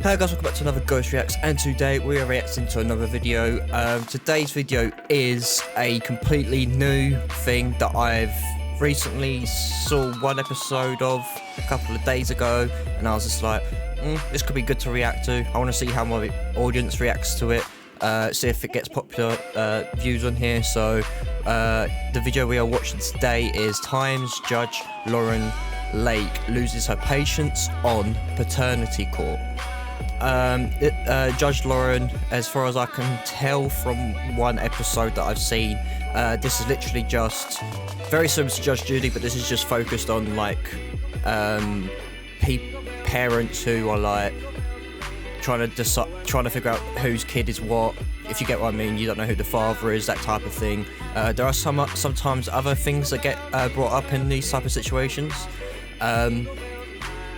Hey guys, welcome back to another Ghost Reacts, and today we are reacting to another video. Today's video is a completely new thing that I've recently saw one episode of a couple of days ago, and I was just like, this could be good to react to. I want to see how my audience reacts to it, see if it gets popular views on here. So the video we are watching today is Times Judge Lauren Lake loses her patience on paternity court. Judge Lauren, as far as I can tell from one episode that I've seen, this is literally just very similar to Judge Judy, but this is just focused on like parents who are like trying to figure out whose kid is what. If you get what I mean, you don't know who the father is, that type of thing. There are sometimes other things that get brought up in these type of situations.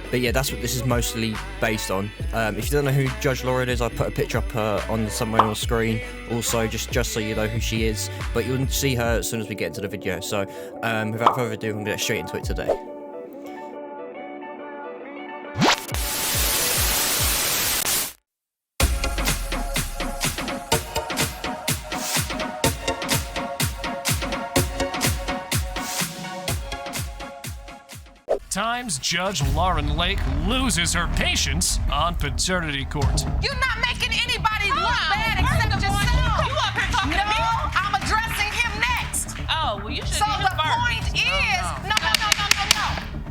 But yeah, that's what this is mostly based on. If you don't know who Judge Lauren is, I'll put a picture up on somewhere on the screen. Also, just so you know who she is. But you'll see her as soon as we get into the video. So, without further ado, I'm going to get straight into it today. Times Judge Lauren Lake loses her patience on paternity court. You're not making anybody look bad except yourself. You up here talking to me? I'm addressing him next. Oh, well, you should So be the him first. point is, no.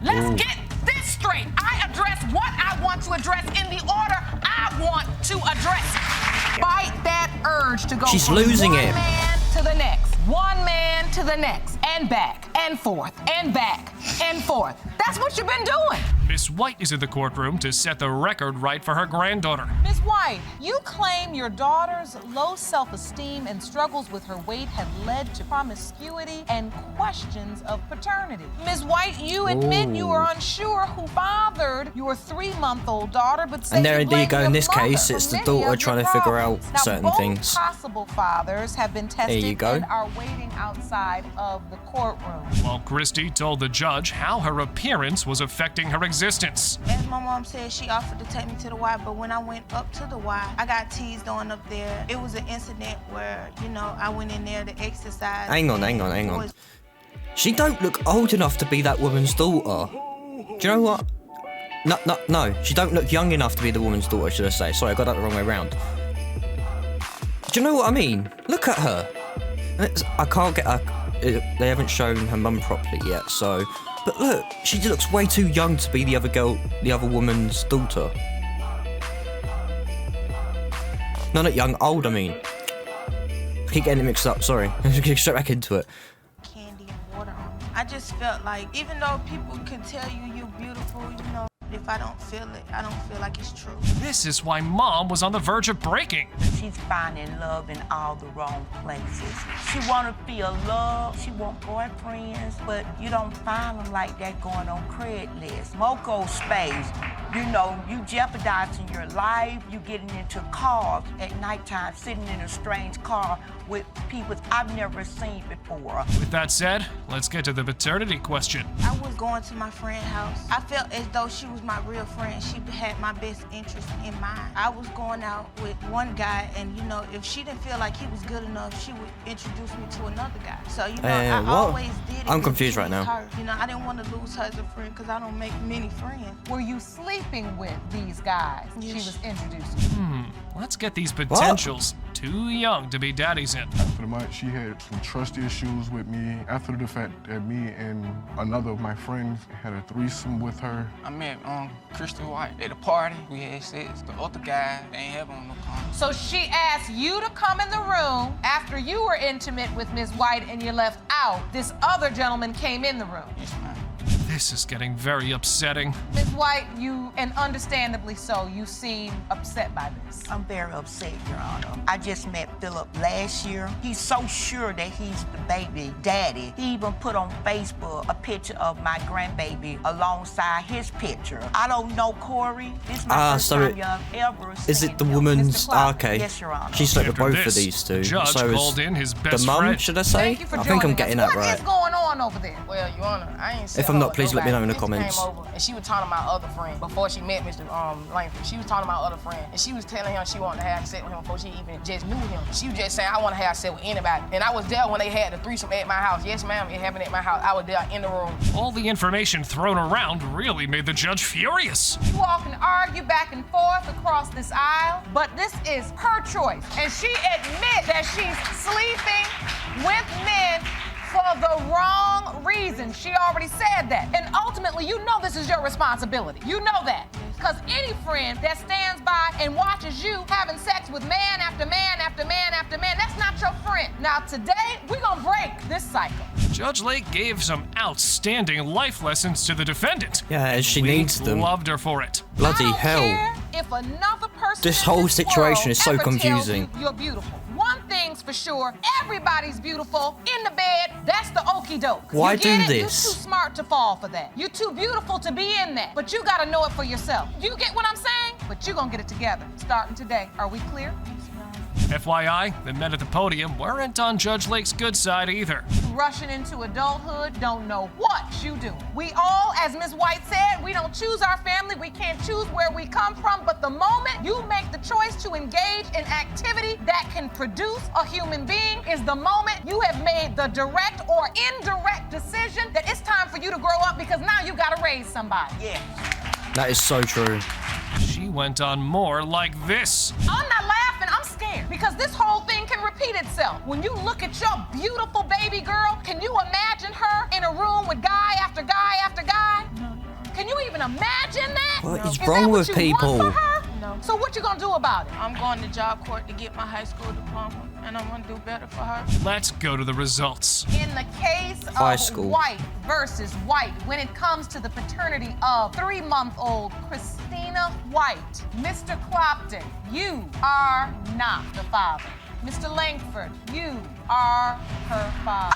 Let's get this straight. I address what I want to address in the order I want to address it. Fight that urge to go She's from losing one it. man to the next, one man to the next, and back, and forth, and back, and forth. That's what you've been doing. Miss White is in the courtroom to set the record right for her granddaughter. Ms. White, you claim your daughter's low self-esteem and struggles with her weight have led to promiscuity and questions of paternity. Ms. White, you admit you are unsure who fathered your 3-month-old daughter, but say And there you blame indeed go. your In this mother case, for it's the many daughter of your trying to figure out problems. Now, certain both things. possible fathers have been tested you go. and are waiting outside of the courtroom. While Christy told the judge how her appearance was affecting her existence. As my mom said, she offered to take me to the Y, but when I went up to the Y, I got teased on up there. It was an incident where, you know, I went in there to exercise. Hang on. She don't look old enough to be that woman's daughter. Do you know what? No. She don't look young enough to be the woman's daughter, should I say. Sorry, I got that the wrong way around. Do you know what I mean? Look at her. I can't get her. They haven't shown her mum properly yet, so. But look, she looks way too young to be the other woman's daughter. No, not young, old, I mean. I keep getting it mixed up, sorry. Let's get straight back into it. Candy and water on me. I just felt like, even though people can tell you you're beautiful, you know, if I don't feel it, I don't feel like it's true. This is why Mom was on the verge of breaking. She's finding love in all the wrong places. She want to feel love. She want boyfriends, but you don't find them like that going on Craigslist. Moco space, you know, you jeopardizing your life. You getting into cars at nighttime, sitting in a strange car with people I've never seen before. With that said, let's get to the paternity question. I was going to my friend's house. I felt as though she was my real friend. She had my best interest in mind. I was going out with one guy, and you know, if she didn't feel like he was good enough, she would introduce me to another guy. So, you know, I always did it. I'm confused right now. Her. You know, I didn't want to lose her as a friend because I don't make many friends. Were you sleeping with these guys she was introduced to? Let's get these potentials too young to be daddies in. Pretty much, she had some trust issues with me after the fact that me and another of my friends had a threesome with her. I met Crystal White at a party. We had sex. The other guy, they ain't have on no condom. So she asked you to come in the room after you were intimate with Ms. White and you left out. This other gentleman came in the room. Yes, ma'am. This is getting very upsetting. Ms. White, you, and understandably so, you seem upset by this. I'm very upset, Your Honor. I just met Philip last year. He's so sure that he's the baby daddy. He even put on Facebook a picture of my grandbaby alongside his picture. I don't know Corey. This is my first time y'all ever Is seen it the him. woman's? Okay. Yes, Your Honor. She slept with After both of this, these two. Judge So called in his best the mum, friend. should I say? Thank you for I think I'm joining getting us. that right. What is going on over there? Well, Your Honor, I ain't said If I'm not, her please let me know in the nobody. comments. Came over and she was talking to my other friend before she met Mr. Langford. She was talking to my other friend and she was telling him she wanted to have sex with him before she even just knew him. She was just saying, I want to have sex with anybody. And I was there when they had the threesome at my house. Yes, ma'am, it happened at my house. I was there in the room. All the information thrown around really made the judge furious. You all can argue back and forth across this aisle, but this is her choice. And she admits that she's sleeping with men for the wrong reason. She already said that. And ultimately, you know this is your responsibility. You know that. Because any friend that stands by and watches you having sex with man after man after man after man, that's not your friend. Now today, we're gonna break this cycle. Judge Lake gave some outstanding life lessons to the defendant. Yeah, as she We needs them. loved her for it. Bloody I don't hell. care if another person This in whole this situation world is so ever tells confusing. you you're beautiful. One thing's for sure, everybody's beautiful in the bed. That's the okie doke. Why you get do it? this? You're too smart to fall for that. You're too beautiful to be in that. But you gotta know it for yourself. You get what I'm saying? But you're gonna get it together starting today. Are we clear? FYI, the men at the podium weren't on Judge Lake's good side either. Rushing into adulthood, don't know what you do. We all, as Ms. White said, we don't choose our family, we can't choose where we come from, but the moment you make the choice to engage in activity that can produce a human being is the moment you have made the direct or indirect decision that it's time for you to grow up because now you gotta raise somebody. Yeah. That is so true. She went on more like this. I'm not laughing, I'm scared because this whole thing can repeat itself. When you look at your beautiful baby girl, can you imagine her in a room with guy after guy after guy? No. Can you even imagine that? What is Is wrong that what with you people? Want for her? No. So what you gonna do about it? I'm going to job court to get my high school diploma, and I'm gonna do better for her. Let's go to the results. In the case High of school. White versus White, when it comes to the paternity of 3-month-old Christina White, Mr. Clopton, you are not the father. Mr. Langford, you are her father.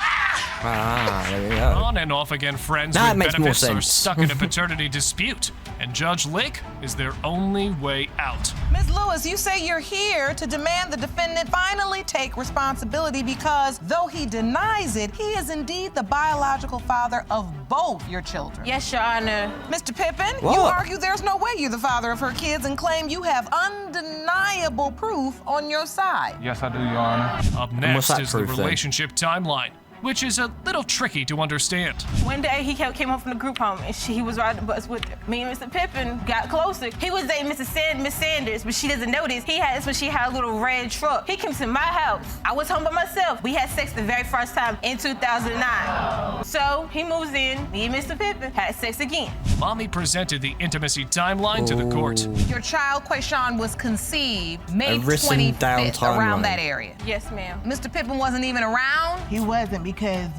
Ah, there we go. On and off again friends That with makes more benefits are sense. stuck in a paternity dispute, and Judge Lake is their only way out. Ms. Lewis, you say you're here to demand the defendant finally take responsibility because though he denies it, he is indeed the biological father of both your children. Yes, Your Honor. Mr. Pippin, you What? argue there's no way you're the father of her kids and claim you have undeniable proof on your side. Yes, I do, Your Honor. Up what's next that is the proof then? relationship timeline, which is a little tricky to understand. One day he came home from the group home and he was riding the bus with her. Me and Mr. Pippin got closer. He was dating Miss Sanders, but she doesn't know this. That's when she had a little red truck. He came to my house. I was home by myself. We had sex the very first time in 2009. So he moves in, me and Mr. Pippin had sex again. Mommy presented the intimacy timeline to the court. Your child, Quayshawn, was conceived May A written down 25th, around timeline. that area. Yes, ma'am. Mr. Pippin wasn't even around. He wasn't because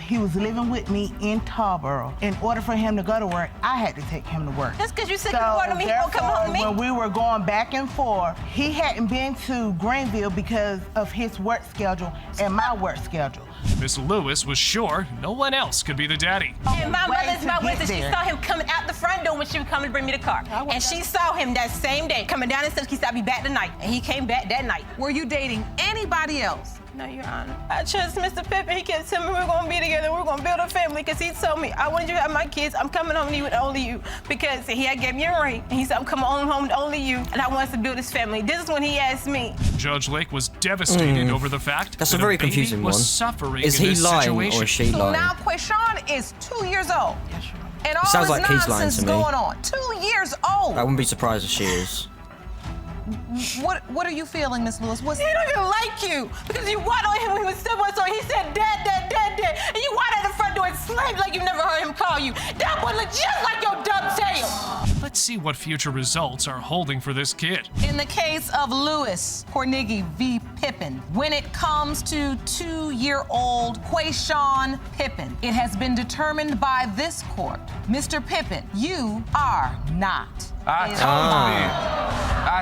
he was living with me in Tarboro. In order for him to go to work, I had to take him to work. Just because you said you wanted me, he won't come home to me. When we were going back and forth, he hadn't been to Greenville because of his work schedule and my work schedule. Miss Lewis was sure no one else could be the daddy. And my Way mother's to my get witness. She there. saw him coming out the front door when she was coming to bring me the car. And she saw him that same day coming down the steps. He said, I'll be back tonight. And he came back that night. Were you dating anybody else? No, Your Honor. I trust Mr. Pippin. He kept telling me we're going to be together. We're going to build a family because he told me, I wanted you to have my kids. I'm coming home to you with only you. Because he had gave me a ring. And he said, I'm coming home with only you. And I want us to build this family. This is when he asked me. Judge Lake was devastated over the fact That's that a very baby confusing was one. suffering Is in he this lying situation. or is she So lying? now Quayshawn is 2 years old. And all Sounds this like he's lying nonsense to me. going on. 2 years old. I wouldn't be surprised if she is. What are you feeling, Miss Lewis? He don't even like you because you whined on him when he was 7 months old. He said, Dad, Dad, Dad, Dad. And you whined at the front door and slammed like you never heard him call you. That boy looked just like your dumb tail. Let's see what future results are holding for this kid. In the case of Lewis Cornigi v. Pippen, when it comes to 2-year-old Quayshawn Pippen, it has been determined by this court, Mr. Pippen, you are not. I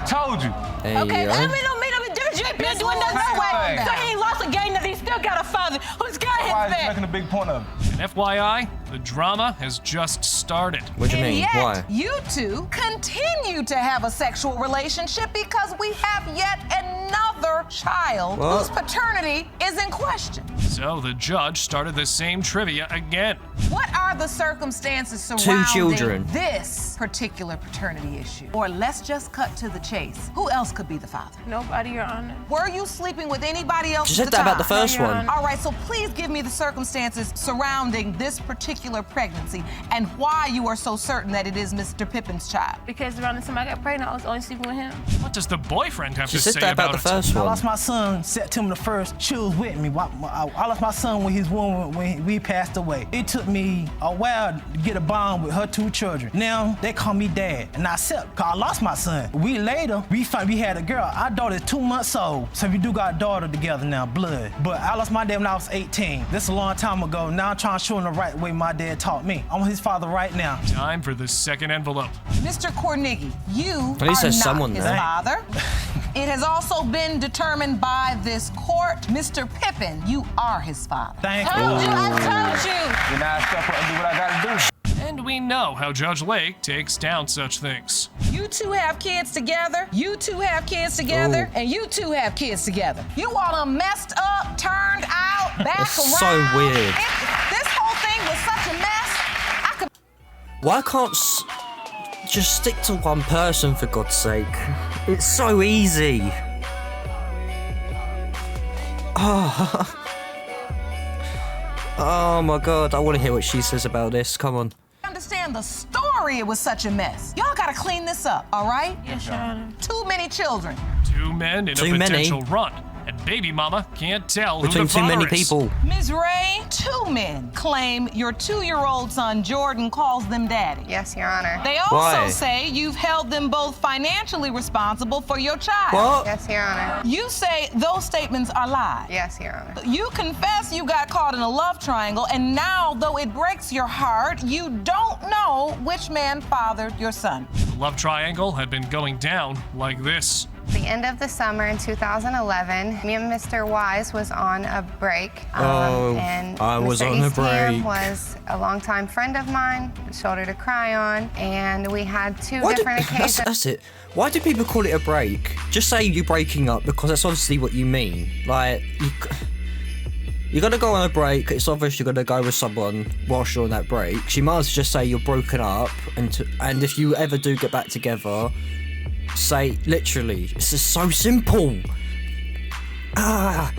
told you. Hey, Okay, that don't mean no difference. You ain't been doing nothing no way. Hey. So he ain't lost a game, that he still got a father who's got Why his is he back. making a big point of it? And FYI, the drama has just started. What do you And mean? yet, Why? you two continue to have a sexual relationship because we have yet another child What? whose paternity is in question. So the judge started the same trivia again. What are the circumstances surrounding children. this particular paternity issue? Or let's just cut to the chase. Who else could be the father? Nobody, Your Honor. Were you sleeping with anybody else She at said the that about time? the first Your one. Honor. All right, so please give me the circumstances surrounding this particular pregnancy and why you are so certain that it is Mr. Pippen's child. Because around the time I got pregnant, I was only sleeping with him. What does the boyfriend have She to said say that about the it? first I one. lost my son September the 1st. She was with me. I lost my son when his woman when we passed away. It took me a while to get a bond with her 2 children. Now they call me dad, and I accept because I lost my son. A week later, we had a girl. Our daughter is 2 months old, so we do got a daughter together now, blood. But I lost my dad when I was 18. This is a long time ago. Now I'm trying to show him the right way my dad taught me. I'm his father right now. Time for the second envelope. Mr. Cornigi, you At least are there's not someone his there. father. It has also been determined by this court, Mr. Pippen, you are his father. Thank you. Told you, I told you. Then I step up and do what I gotta do. And we know how Judge Lake takes down such things. You two have kids together, you two have kids together, Ooh. and you two have kids together. You all done messed up, turned out, back That's around. so weird. This whole thing was such a mess. I could Why can't just stick to one person for God's sake? It's so easy. Oh. Oh my God, I want to hear what she says about this. Come on. understand the story. It was such a mess. Y'all gotta clean this up, all right? Yes, Your Honor. Too many children. 2 men in Too a many? potential run. And baby mama can't tell who Between the too father many is. people. Ms. Ray, 2 men claim your 2-year-old son Jordan calls them daddy. Yes, Your Honor. They also Why? say you've held them both financially responsible for your child. What? Yes, Your Honor. You say those statements are lies. Yes, Your Honor. You confess you got caught in a love triangle, and now, though it breaks your heart, you don't know which man fathered your son. The love triangle had been going down like this. The end of the summer in 2011, me and Mr. Wise was on a break. Oh, and I was Mr. on a Eastham break. was a longtime friend of mine, shoulder to cry on, and we had 2 different occasions. That's it. Why do people call it a break? Just say you're breaking up because that's obviously what you mean. Like, you're gonna go on a break. It's obvious you're gonna go with someone whilst you're on that break. So you might as well just say you're broken up, and if you ever do get back together, say literally. This is so simple. God.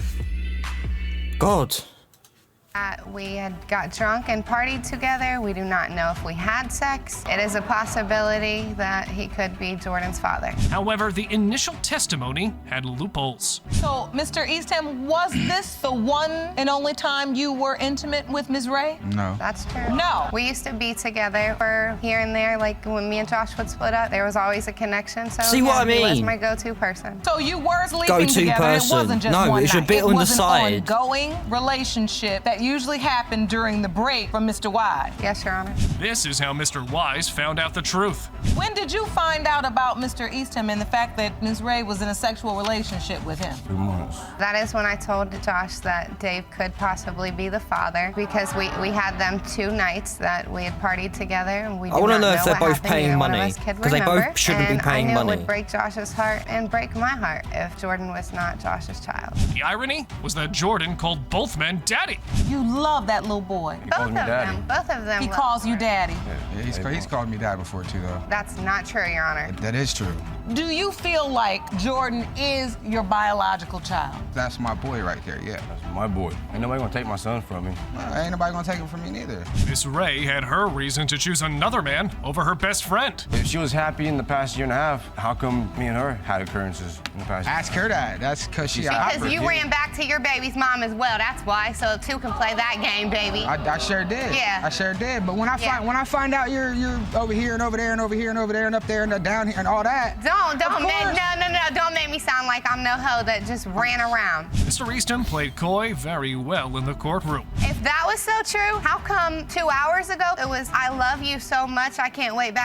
We had got drunk and partied together. We do not know if we had sex. It is a possibility that he could be Jordan's father. However, the initial testimony had loopholes. So, Mr. Eastham, was this the one and only time you were intimate with Ms. Ray? No. That's true. No. We used to be together for here and there, like when me and Josh would split up, there was always a connection. So See what I he was mean? my go-to person. So you were sleeping Go-to together. person. It wasn't just No, one it's a night. bit it on the was side. an ongoing relationship that usually happened during the break from Mr. Wise. Yes, Your Honor. This is how Mr. Wise found out the truth. When did you find out about Mr. Eastham and the fact that Ms. Ray was in a sexual relationship with him? 2 months. That is when I told Josh that Dave could possibly be the father because we had them 2 nights that we had partied together and we I did wanna not know if they're what both happened. paying Neither one of money, us could 'cause they both remember, shouldn't be and paying I knew money. it would break Josh's heart and break my heart if Jordan was not Josh's child. The irony was that Jordan called both men daddy. You love that little boy. Both me of daddy. them. Both of them. He love calls you Jordan. daddy. Yeah, he's called me dad before too, though. That's not true, Your Honor. That is true. do you feel like Jordan is your biological child? That's my boy right there, yeah. That's my boy. Ain't nobody gonna take my son from me. Ain't nobody gonna take him from me neither. Miss Ray had her reason to choose another man over her best friend. If she was happy in the past year and a half, how come me and her had occurrences in the past year? Ask her that. That's because she's Because you ran back to your baby's mom as well. That's why. So two can play that game, baby. I sure did. Yeah. I sure did. But when I find out you're over here and over there and over here and over there and up there and down here and all that. Don't make me sound like I'm no hoe that just ran around. Mr. Eastham played coy very well in the courtroom. If that was so true, how come 2 hours ago it was, I love you so much, I can't wait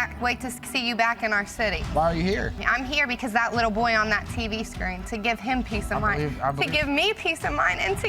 to see you back in our city? Why are you here? I'm here because that little boy on that TV screen, to give him peace of mind, to give me peace of mind, and to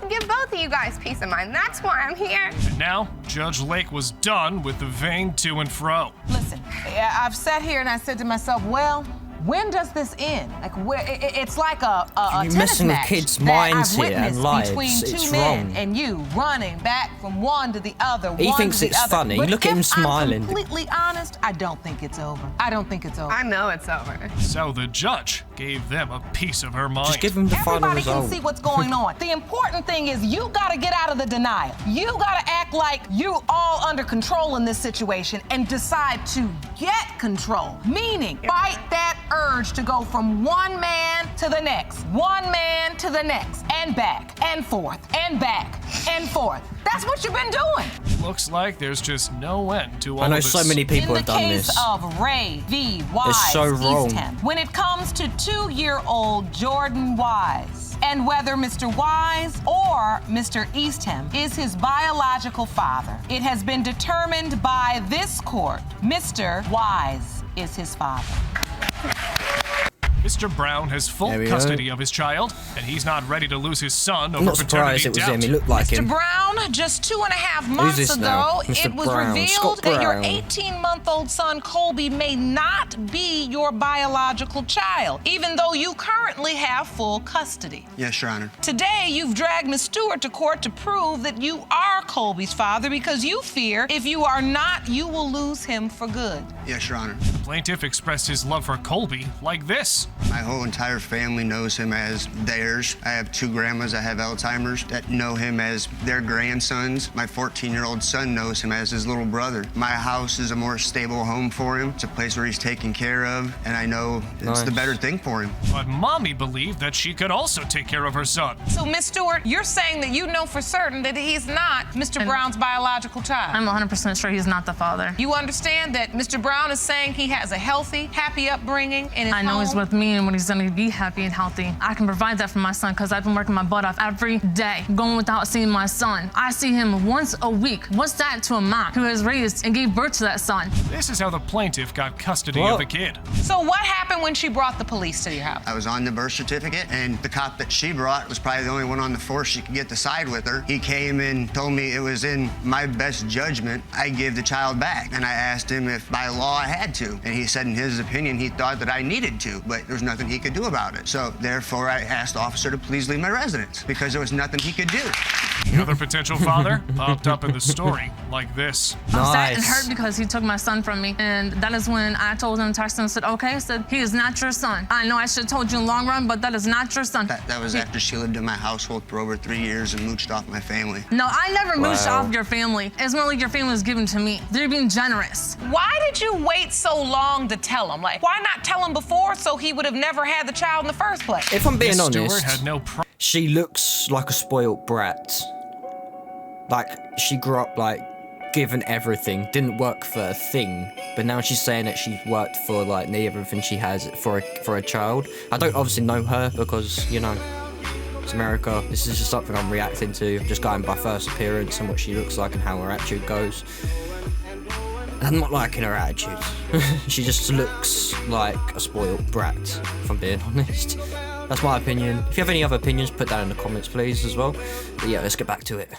give both of you guys peace of mind. That's why I'm here. And now, Judge Lake was done with the vain to and fro. Listen, I've sat here and I said to myself, well, when does this end? Like, it's like a You're tennis messing with match kids' that minds I've here and witnessed lives. between It's two men wrong. and you running back from one to the other. He thinks it's funny. But Look at him smiling. I'm completely honest, I don't think it's over. I don't think it's over. I know it's over. So the judge gave them a piece of her mind. Just give him the final Everybody result. can see what's going on. The important thing is you gotta get out of the denial. You gotta act like you all under control in this situation and decide to get control. Meaning, fight that urge to go from one man to the next, one man to the next, and back and forth and back and forth. That's what you've been doing. Looks like there's just no end to all I know of this. so many people have done In the this. case of Ray v. Wise It's so wrong. Eastham, when it comes to 2-year-old Jordan Wise, and whether Mr. Wise or Mr. Eastham is his biological father, it has been determined by this court, Mr. Wise is his father. Mr. Brown has full There we custody go. of his child, and he's not ready to lose his son I'm over not surprised paternity it was doubt. him. He looked like Mr. him. Brown, just 2.5 months this ago, now? Mr. it was Brown, revealed Scott that your Brown. 18-month-old son, Colby, may not be your biological child, even though you currently have full custody. Yes, Your Honor. Today, you've dragged Ms. Stewart to court to prove that you are Colby's father because you fear if you are not, you will lose him for good. Yes, Your Honor. The plaintiff expressed his love for Colby like this. My whole entire family knows him as theirs. I have 2 grandmas that have Alzheimer's that know him as their grandsons. My 14-year-old son knows him as his little brother. My house is a more stable home for him. It's a place where he's taken care of, and I know it's the better thing for him. But Mommy believed that she could also take care of her son. So, Ms. Stewart, you're saying that you know for certain that he's not Mr. Brown's biological child. I'm 100% sure he's not the father. You understand that Mr. Brown is saying he has a healthy, happy upbringing in his I know home? he's with me, and when he's gonna be happy and healthy, I can provide that for my son because I've been working my butt off every day, going without seeing my son. I see him once a week. What's that to a mom who has raised and gave birth to that son? This is how the plaintiff got custody of the kid. So what happened when she brought the police to your house? I was on the birth certificate, and the cop that she brought was probably the only one on the force she could get to side with her. He came and told me it was in my best judgment I give the child back. And I asked him if by law I had to. And he said in his opinion he thought that I needed to, but there was nothing he could do about it. So therefore I asked the officer to please leave my residence because there was nothing he could do. The other potential father popped up in the story like this. I'm sad and hurt because he took my son from me. And that is when I told him, texted him, said, okay, I said, he is not your son. I know I should have told you in the long run, but that is not your son. That was after she lived in my household for over 3 years and mooched off my family. No, I never mooched off your family. It's more like your family was given to me. They're being generous. Why did you wait so long to tell him? Like, why not tell him before so he would have never had the child in the first place? If I'm being Miss honest, Stewart had no she looks like a spoilt brat. Like, she grew up, like, given everything, didn't work for a thing, but now she's saying that she's worked for, like, nearly everything she has for a child. I don't obviously know her because, you know, it's America. This is just something I'm reacting to. I'm just going by first appearance and what she looks like and how her attitude goes. I'm not liking her attitude. She just looks like a spoiled brat, if I'm being honest. That's my opinion. If you have any other opinions, put that in the comments, please, as well. But yeah, let's get back to it.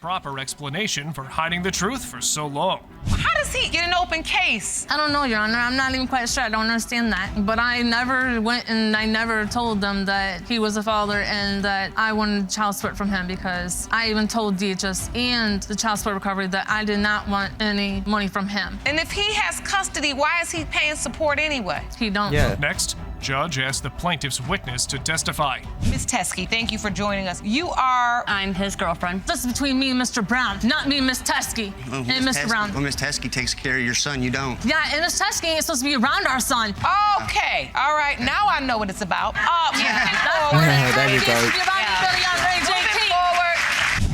proper explanation for hiding the truth for so long. How does he get an open case? I don't know, Your Honor. I'm not even quite sure. I don't understand that. But I never went and I never told them that he was a father and that I wanted child support from him, because I even told DHS and the child support recovery that I did not want any money from him. And if he has custody, why is he paying support anyway? He don't. Yeah. Next, judge asked the plaintiff's witness to testify. Ms. Teskey, thank you for joining us. You are... I'm his girlfriend. This is between me and Mr. Brown, not me and Miss Teskey and Mr. Brown. Well, Miss Teskey takes care of your son, you don't. Yeah, and Miss Teskey ain't supposed to be around our son. Okay, all right, now I know what it's about. There we go.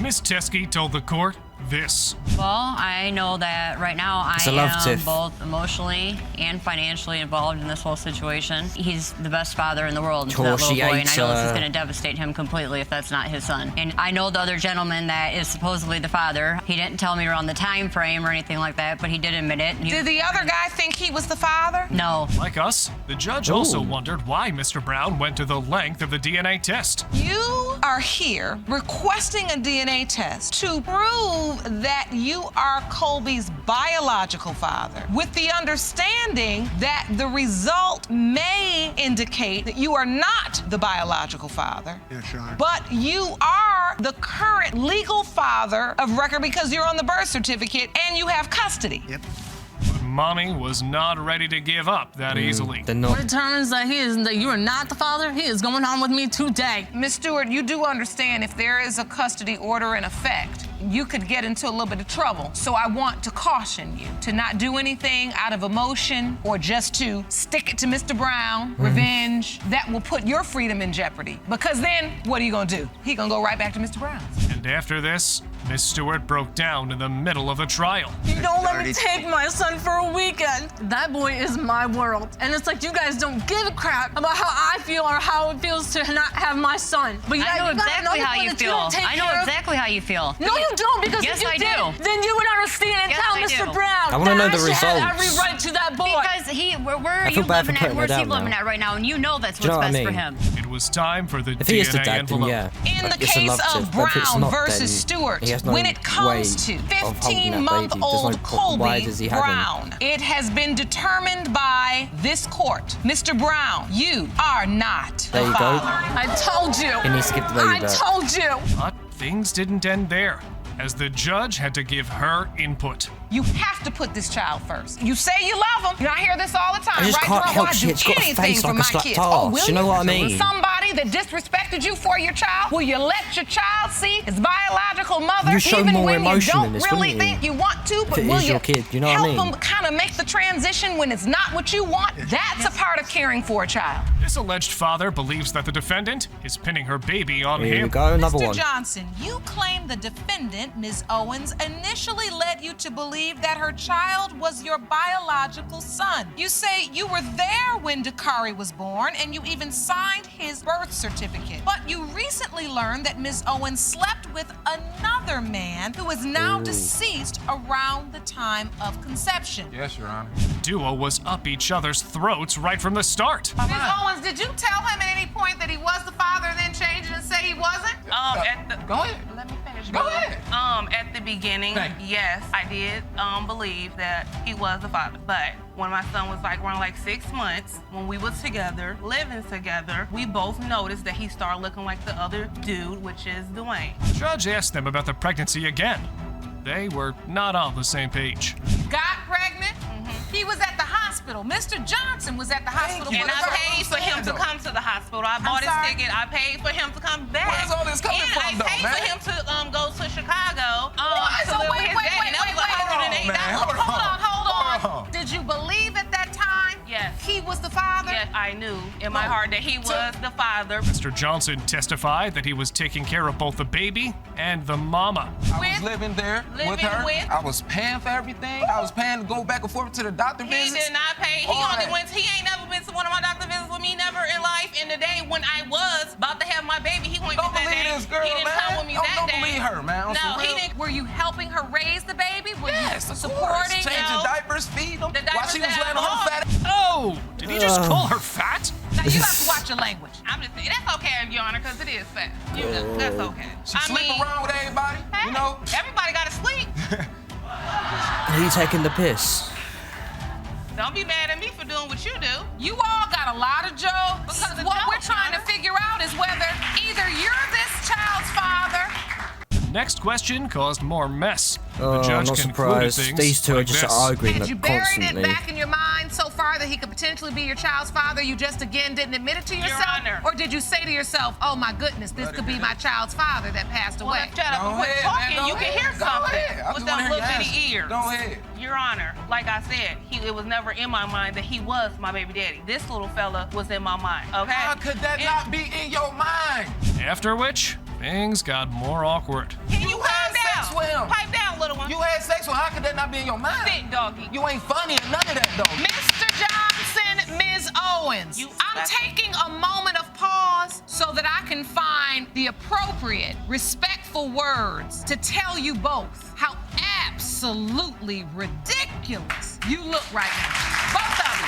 Miss Teskey told the court this. Well, I know that right now I am both emotionally and financially involved in this whole situation. He's the best father in the world to that little boy, and I know this is going to devastate him completely if that's not his son. And I know the other gentleman that is supposedly the father. He didn't tell me around the time frame or anything like that, but he did admit it. Did the other guy think he was the father? No. Like us, the judge also wondered why Mr. Brown went to the length of the DNA test. You are here requesting a DNA test to prove that you are Colby's biological father, with the understanding that the result may indicate that you are not the biological father, Yes, Your Honor. but you are the current legal father of record because you're on the birth certificate and you have custody. Yep. But Mommy was not ready to give up that easily. They're not. When it turns that you are not the father, he is going on with me today. Ms. Stewart, you do understand if there is a custody order in effect, you could get into a little bit of trouble. So I want to caution you to not do anything out of emotion or just to stick it to Mr. Brown, revenge. That will put your freedom in jeopardy. Because then, what are you gonna do? He gonna go right back to Mr. Brown. And after this, Miss Stewart broke down in the middle of a trial. You don't let me take my son for a weekend. That boy is my world. And it's like you guys don't give a crap about how I feel or how it feels to not have my son. But I know exactly how you feel. I know exactly how you feel. No, you don't, because yes, if you I did, do. then you would understand and Yes, tell I Mr. do. Brown I wanna know the that I should have results. every right to that boy. Because where are I you feel bad for living at? putting Where's it he out living now. at right now? And you know that's Do you what's know best what I for mean? him. It was time for the If he is the DNA dad, then envelope. yeah. In the It's a case love of tip, but if it's Brown not, versus then Stewart, he has no when it comes way to of holding that baby. There's no 15-month-old why Colby does he have him? Brown, it has been determined by this court, Mr. Brown, you are not There the you go. father. I told you. He needs to give the baby I back. told you. But things didn't end there, as the judge had to give her input. You have to put this child first. You say you love him. You know, I hear this all the time. I just right, can't girl? help I'd shit. do It's got a anything face for like a my slapped kids. ass. Oh, will You know what I mean? Somebody that disrespected you for your child, will you let your child see his biological mother, You show even more when emotion you don't in this, really wouldn't you? think you want to, but it will is you your kid, you know what I help mean? them kind of make the transition when it's not what you want? That's a part of caring for a child. This alleged father believes that the defendant is pinning her baby on Here him. we go, another Mr. one. Johnson, you claim the defendant, Ms. Owens, initially led you to believe that her child was your biological son. You say you were there when Dakari was born and you even signed his birth certificate. But you recently learned that Ms. Owens slept with another man who is now deceased around the time of conception. Yes, Your Honor. The duo was up each other's throats right from the start. Ms. Owens, did you tell him at any point that he was the father and then change it and say he wasn't? Go ahead. Let me finish. Go ahead. At the beginning, Thank you. yes, I did believe that he was the father. But when my son was around 6 months, when we was together, living together, we both noticed that he started looking like the other dude, which is Dwayne. The judge asked them about the pregnancy again. They were not on the same page. Got pregnant? He was at the hospital. Mr. Johnson was at the hospital. And I paid for him to come to the hospital. I bought his ticket. I paid for him to come back. Where's all this coming from, though, I paid man? for him to go to Chicago What? to So live with wait, his wait, daddy. wait, That was wait, wait. $108. Hold on. Did you believe at that time Yes. he was the father? Yes, I knew in my heart that he was the father. Mr. Johnson testified that he was taking care of both the baby and the mama. I was living there with her. I was paying for everything. I was paying to go back and forth to the doctor He visits. did not pay. He ain't never been to one of my doctor visits with me, never in life. And the day when I was about to have my baby, he went Don't that believe day. this girl, He didn't man. come with me that Don't day. believe her, man. On No, some he real- didn't. Were you helping her raise the baby? Were Yes, you of supporting? course. Changing No. diapers, feeding them. The While diapers she was that laying I on her bought. fat. Oh, did he just call her fat? Now you have to watch your language. I'm just saying, that's okay, Your Honor. because it is fast. You know, that's okay. She sleep around with everybody, hey, you know? Everybody gotta sleep. Are you taking the piss? Don't be mad at me for doing what you do. You all got a lot of jokes. Because what we're trying to figure out is whether either you're this child's father. Next question caused more mess. Oh, the judge I'm not concluded surprised. things These two like are just this. arguing Had you buried constantly. it back in your mind so far that he could potentially be your child's father, you just again didn't admit it to yourself? Honor. Or did you say to yourself, oh my goodness, this could be my child's father that passed away? Well, shut up and quit talking. You can hear something with them little bitty ears. Go ahead. Your Honor, like I said, it was never in my mind that he was my baby daddy. This little fella was in my mind, okay? How could that not be in your mind? After which, things got more awkward. Can you had calm down? sex with him. Pipe down, little one. You had sex with him. How could that not be in your mind? Sit, doggy. You ain't funny or none of that, though. Mr. Johnson, Ms. Owens, I'm taking a moment of pause so that I can find the appropriate, respectful words to tell you both how absolutely ridiculous you look right now. Both of you.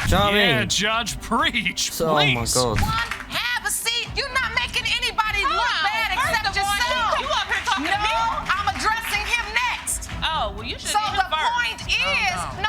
Charming. Yeah, Judge, preach, Oh my please. God. Have a seat. You're not making anybody look bad except yourself. You up here talking to me? I'm addressing him next. Oh, well, you should So be the first. point is, no.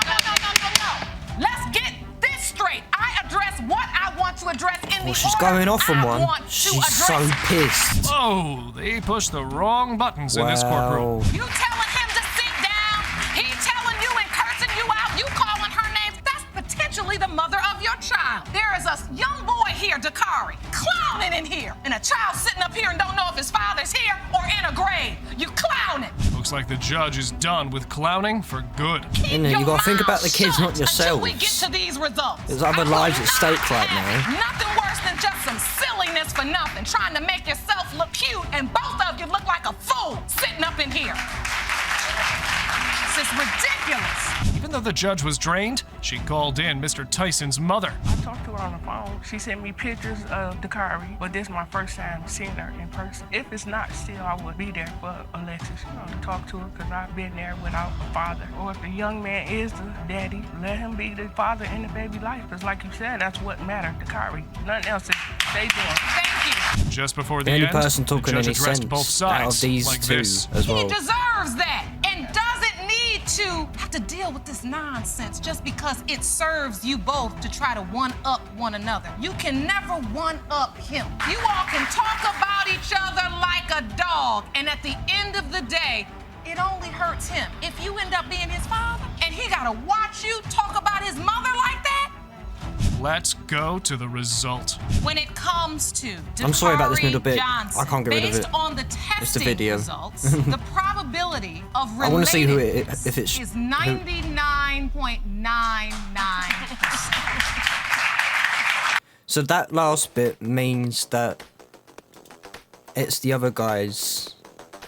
Let's get this straight. I address what I want to address in the She's order going off on I one. want to She's so address. pissed. Oh, they pushed the wrong buttons in this courtroom. You telling him to sit down, he telling you and cursing you out, you calling her names, that's potentially the mother of your child. There is a young boy here, Dakari, clowning in here, and a child sitting up here and don't know if his father's here or in a grave. You clowning. Looks like the judge is done with clowning for good. You gotta think about the kids, not yourself. Until we get to these results. There's other lives at stake right now. Nothing worse than just some silliness for nothing, trying to make yourself look cute, and both of you look like a fool sitting up in here. This is ridiculous. Even though the judge was drained, she called in Mr. Tyson's mother. I talked to her on the phone. She sent me pictures of Dakari, but this is my first time seeing her in person. If it's not still, I would be there for Alexis, to talk to her, because I've been there without a father. Or if the young man is the daddy, let him be the father in the baby life, because like you said, that's what mattered, Dakari. Nothing else is they doing. Thank you. Just before the Any end, person the talking judge any addressed sense both sides out of these like two this. as well. He deserves that and doesn't need to have to deal with this nonsense just because it serves you both to try to one-up one another. You can never one-up him. You all can talk about each other like a dog, and at the end of the day, it only hurts him. If you end up being his father and he gotta watch you talk about his mother like that, Let's go to the result. when it comes to I'm sorry about this Dakari middle bit. Johnson, I can't get rid of based it. on the It's the testing video. results, the probability of I want to see who relatedness if it's is who- 99.99%. So that last bit means that it's the other guys.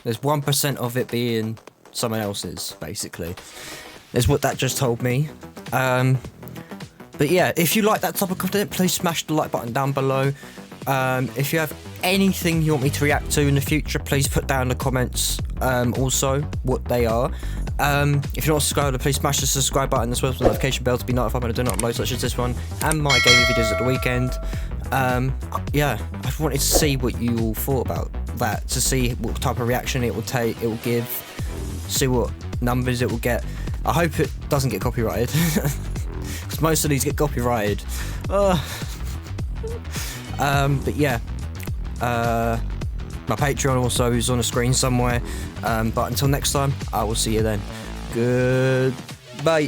There's 1% of it being someone else's, basically. Is what that just told me. But yeah, if you like that type of content, please smash the like button down below. If you have anything you want me to react to in the future, please put down in the comments also what they are. If you're not subscribed, please smash the subscribe button as well as the notification bell to be notified when I do not upload such as this one and my gaming videos at the weekend. Yeah, I wanted to see what you all thought about that, to see what type of reaction it will take, it will give, see what numbers it will get. I hope it doesn't get copyrighted, because most of these get copyrighted. But yeah, my Patreon also is on the screen somewhere. But until next time, I will see you then. Goodbye.